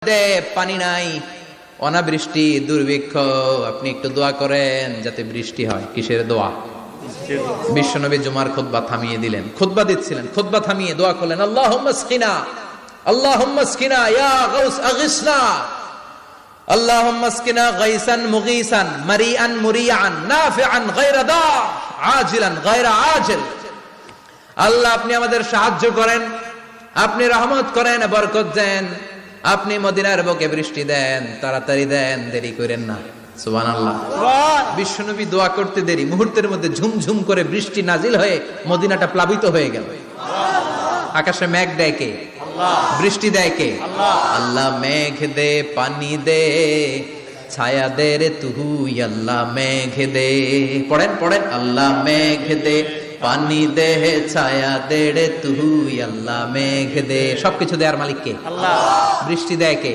দে পানি নাই, অনাবৃষ্টি, দুর্ভিক্ষ, আপনি একটু দোয়া করেন যাতে বৃষ্টি হয়। কিসের দোয়া? বিশ্বনবী জুমার খুতবা থামিয়ে দিলেন, খুতবা দিচ্ছিলেন, খুতবা থামিয়ে দোয়া করলেন, আল্লাহুম্মা আসকিনা, আল্লাহুম্মা আসকিনা ইয়া গাউস আগিসনা, আল্লাহুম্মা আসকিনা গাইসান মুগীসান মারিআন মুরিআন নাফিআন গায়রা দার আজিলান গায়রা আজিল। আল্লাহ আপনি আমাদের সাহায্য করেন, আপনি রহমত করেন, বরকত দেন, আপনি মদিনার বুকে বৃষ্টি দেন, তাড়াতাড়ি দেন, দেরি করেন না। সুবহানাল্লাহ। বিশ্বনবী দোয়া করতে দেরি, মুহূর্তের মধ্যে ঝুমঝুম করে বৃষ্টি নাজিল হয়ে মদিনাটা প্লাবিত হয়ে গেল। আকাশে মেঘ দেয় কে? বৃষ্টি দেয় কে? আল্লাহ মেঘ দে পানি দে ছায়া দে রে তুই, আল্লাহ মেঘ দে। পড়েন পড়েন, আল্লাহ মেঘ দে পানি দে ছায়া দে রে তুই, আল্লাহ মেঘ দে। সবকিছু দেয়ার মালিক কে? আল্লাহ। বৃষ্টি দেয় কে?